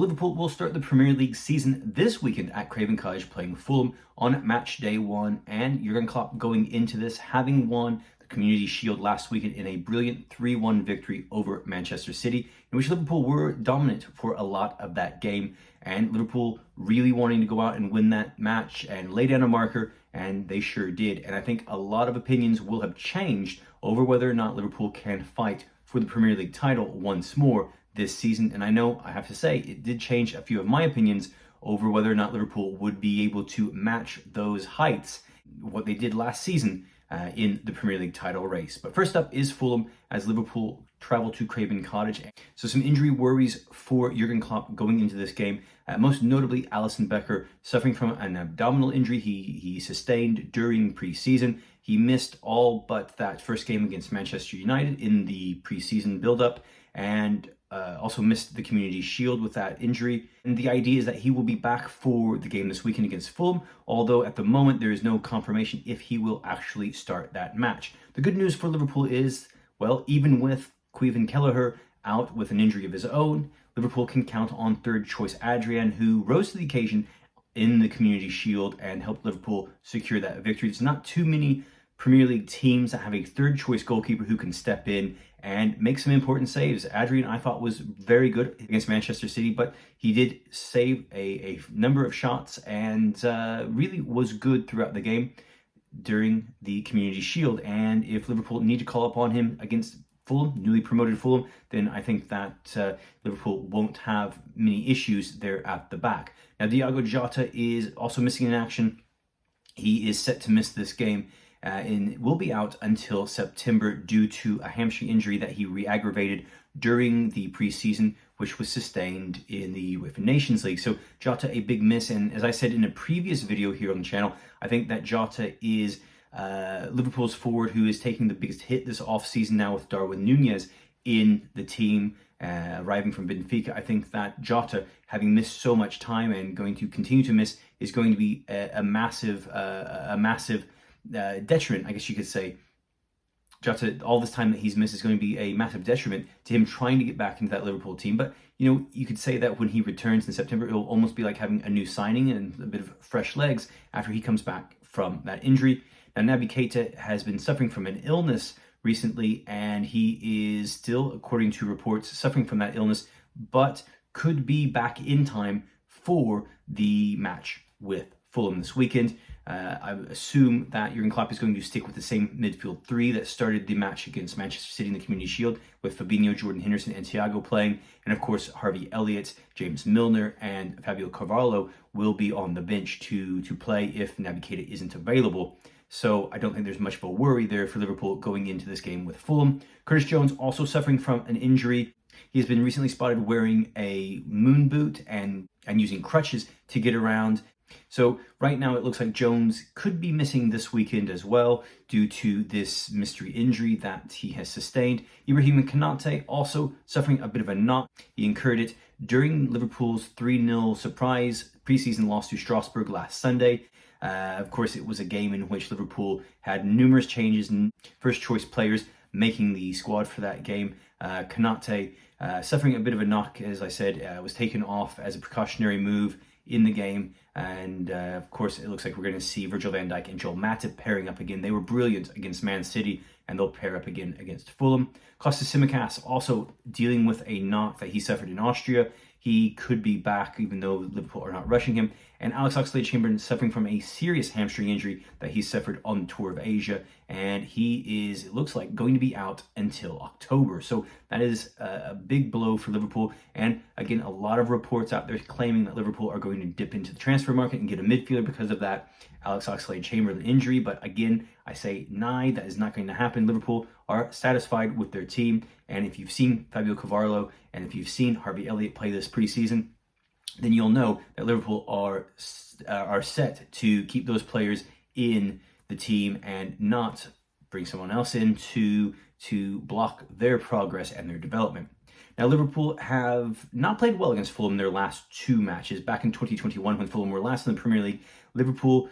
Well, Liverpool will start the Premier League season this weekend at Craven Cottage playing Fulham on match day 1, and Jurgen Klopp going into this having won the Community Shield last weekend in a brilliant 3-1 victory over Manchester City, in which Liverpool were dominant for a lot of that game, and Liverpool really wanting to go out and win that match and lay down a marker, and they sure did. And I think a lot of opinions will have changed over whether or not Liverpool can fight for the Premier League title once more this season. And I know I have to say it did change a few of my opinions over whether or not Liverpool would be able to match those heights, what they did last season in the Premier League title race. But first up is Fulham as Liverpool travel to Craven Cottage. So some injury worries for Jurgen Klopp going into this game. Most notably, Alisson Becker suffering from an abdominal injury he sustained during pre-season. He missed all but that first game against Manchester United in the pre-season build-up, and also missed the Community Shield with that injury. And the idea is that he will be back for the game this weekend against Fulham, although at the moment there is no confirmation if he will actually start that match. The good news for Liverpool is, well, even with Craven Cottage out with an injury of his own, Liverpool can count on third choice Adrian, who rose to the occasion in the Community Shield and helped Liverpool secure that victory. There's not too many Premier League teams that have a third choice goalkeeper who can step in and make some important saves. Adrian, I thought, was very good against Manchester City, but he did save a number of shots and really was good throughout the game during the Community Shield. And if Liverpool need to call upon him against Fulham, newly promoted Fulham, then I think that Liverpool won't have many issues there at the back. Now, Diogo Jota is also missing in action. He is set to miss this game and will be out until September due to a hamstring injury that he re-aggravated during the preseason, which was sustained in the UEFA Nations League. So Jota, a big miss, and as I said in a previous video here on the channel, I think that Jota is Liverpool's forward who is taking the biggest hit this off-season now with Darwin Núñez in the team, arriving from Benfica. I think that Jota, having missed so much time and going to continue to miss, is going to be a massive detriment, I guess you could say. Jota, all this time that he's missed, is going to be a massive detriment to him trying to get back into that Liverpool team. But, you know, you could say that when he returns in September, it'll almost be like having a new signing and a bit of fresh legs after he comes back from that injury. Now, Naby Keita has been suffering from an illness recently, and he is still, according to reports, suffering from that illness, but could be back in time for the match with Fulham this weekend. I assume that Jurgen Klopp is going to stick with the same midfield three that started the match against Manchester City in the Community Shield, with Fabinho, Jordan Henderson, and Thiago playing. And of course, Harvey Elliott, James Milner, and Fabio Carvalho will be on the bench to play if Naby Keita isn't available. So I don't think there's much of a worry there for Liverpool going into this game with Fulham. Curtis Jones also suffering from an injury. He has been recently spotted wearing a moon boot and using crutches to get around. So right now it looks like Jones could be missing this weekend as well due to this mystery injury that he has sustained. Ibrahim Konate also suffering a bit of a knock. He incurred it during Liverpool's 3-0 surprise preseason loss to Strasbourg last Sunday. Of course, it was a game in which Liverpool had numerous changes and first choice players making the squad for that game. Konate suffering a bit of a knock, as I said, was taken off as a precautionary move in the game. And of course, it looks like we're going to see Virgil van Dijk and Joel Matip pairing up again. They were brilliant against Man City, and they'll pair up again against Fulham. Kostas Tsimikas also dealing with a knock that he suffered in Austria. He could be back, even though Liverpool are not rushing him. And Alex Oxlade-Chamberlain suffering from a serious hamstring injury that he suffered on the Tour of Asia. And he is, it looks like, going to be out until October. So that is a big blow for Liverpool. And again, a lot of reports out there claiming that Liverpool are going to dip into the transfer market and get a midfielder because of that Alex Oxlade-Chamberlain injury. But again, I say, that is not going to happen. Liverpool are satisfied with their team. And if you've seen Fabio Carvalho and if you've seen Harvey Elliott play this preseason, then you'll know that Liverpool are set to keep those players in the team and not bring someone else in to block their progress and their development. Now, Liverpool have not played well against Fulham in their last two matches. Back in 2021, when Fulham were last in the Premier League, Liverpool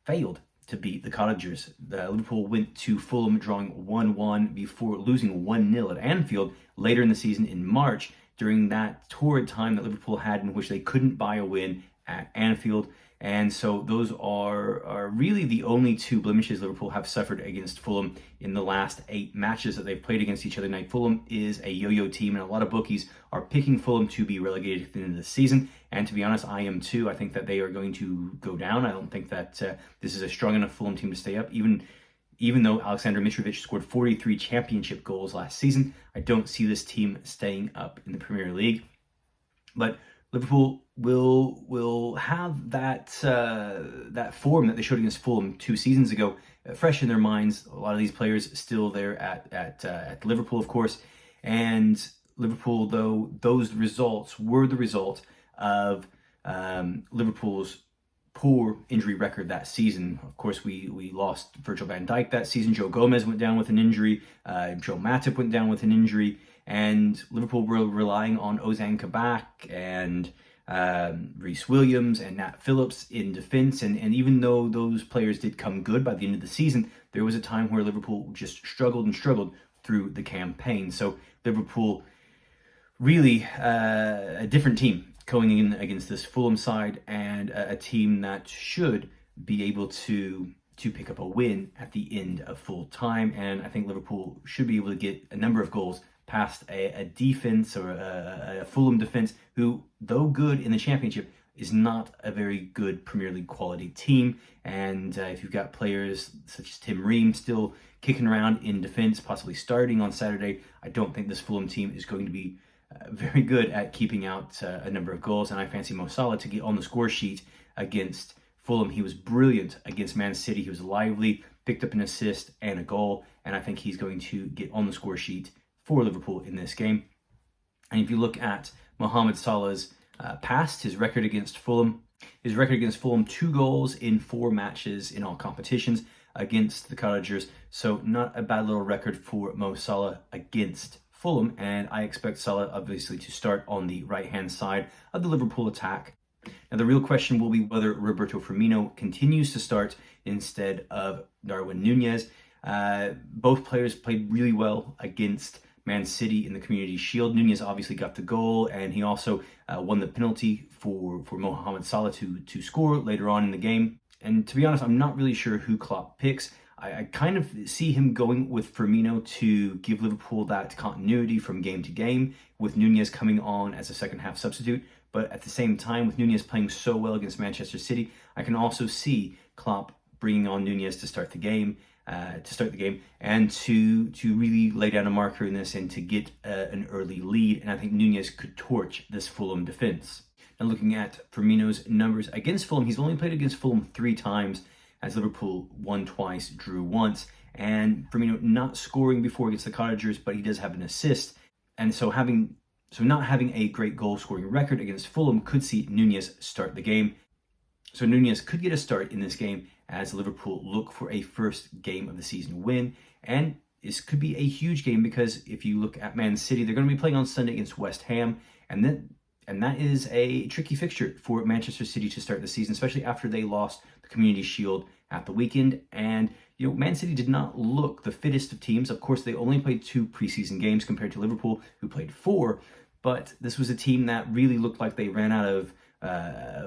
failed to beat the Cottagers. Liverpool went to Fulham drawing 1-1 before losing 1-0 at Anfield later in the season in March during that torrid time that Liverpool had in which they couldn't buy a win at Anfield. And so those are really the only two blemishes Liverpool have suffered against Fulham in the last 8 matches that they've played against each other. Now, Fulham is a yo-yo team, and a lot of bookies are picking Fulham to be relegated at the end of the season. And to be honest, I am too. I think that they are going to go down. I don't think that this is a strong enough Fulham team to stay up. Even though Alexander Mitrovic scored 43 championship goals last season, I don't see this team staying up in the Premier League. But Liverpool will have that form that they showed against Fulham 2 seasons ago fresh in their minds. A lot of these players still there at Liverpool, of course. And Liverpool, though, those results were the result of Liverpool's poor injury record that season. Of course, we lost Virgil van Dijk that season. Joe Gomez went down with an injury. Joe Matip went down with an injury. And Liverpool were relying on Ozan Kabak and Reece Williams and Nat Phillips in defense. And even though those players did come good by the end of the season, there was a time where Liverpool just struggled through the campaign. So Liverpool, really a different team going in against this Fulham side, and a team that should be able to pick up a win at the end of full time. And I think Liverpool should be able to get a number of goals past a defense or a Fulham defense who, though good in the Championship, is not a very good Premier League quality team. And if you've got players such as Tim Ream still kicking around in defense, possibly starting on Saturday, I don't think this Fulham team is going to be very good at keeping out a number of goals. And I fancy Mo Salah to get on the score sheet against Fulham. He was brilliant against Man City. He was lively, picked up an assist and a goal, and I think he's going to get on the score sheet for Liverpool in this game. And if you look at Mohamed Salah's past, his record against Fulham, 2 goals in 4 matches in all competitions against the Cottagers. So not a bad little record for Mo Salah against Fulham. And I expect Salah, obviously, to start on the right-hand side of the Liverpool attack. Now, the real question will be whether Roberto Firmino continues to start instead of Darwin Núñez. Both players played really well against Man City in the Community Shield. Núñez obviously got the goal, and he also won the penalty for Mohamed Salah to score later on in the game. And to be honest, I'm not really sure who Klopp picks. I kind of see him going with Firmino to give Liverpool that continuity from game to game, with Núñez coming on as a second half substitute. But at the same time, with Núñez playing so well against Manchester City, I can also see Klopp bringing on Núñez to start the game, and to really lay down a marker in this and to get an early lead. And I think Núñez could torch this Fulham defense. Now, looking at Firmino's numbers against Fulham, he's only played against Fulham 3 times, as Liverpool won twice, drew once. And Firmino not scoring before against the Cottagers, but he does have an assist. And so not having a great goal-scoring record against Fulham could see Núñez start the game. So Núñez could get a start in this game as Liverpool look for a first game of the season win. And this could be a huge game, because if you look at Man City, they're going to be playing on Sunday against West Ham. And that is a tricky fixture for Manchester City to start the season, especially after they lost the Community Shield at the weekend. And, Man City did not look the fittest of teams. Of course, they only played 2 preseason games compared to Liverpool, who played 4. But this was a team that really looked like they ran out of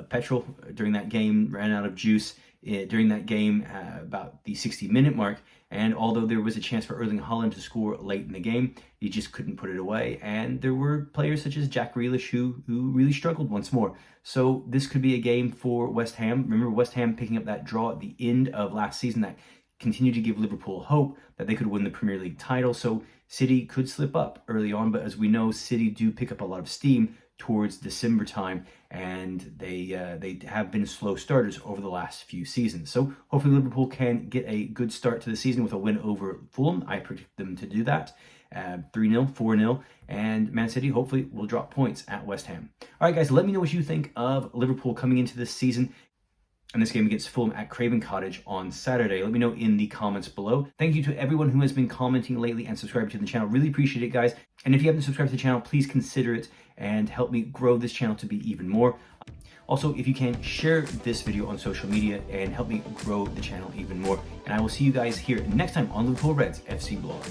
petrol during that game, ran out of juice during that game about the 60-minute mark. And although there was a chance for Erling Haaland to score late in the game, he just couldn't put it away. And there were players such as Jack Grealish who really struggled once more. So this could be a game for West Ham. Remember, West Ham picking up that draw at the end of last season that continued to give Liverpool hope that they could win the Premier League title. So City could slip up early on, but as we know, City do pick up a lot of steam towards December time, and they have been slow starters over the last few seasons. So hopefully Liverpool can get a good start to the season with a win over Fulham. I predict them to do that. 3-0, 4-0, and Man City hopefully will drop points at West Ham. All right, guys, let me know what you think of Liverpool coming into this season and this game against Fulham at Craven Cottage on Saturday. Let me know in the comments below. Thank you to everyone who has been commenting lately and subscribing to the channel. Really appreciate it, guys. And if you haven't subscribed to the channel, please consider it and help me grow this channel to be even more. Also, if you can, share this video on social media and help me grow the channel even more. And I will see you guys here next time on Liverpool Reds FC Blog.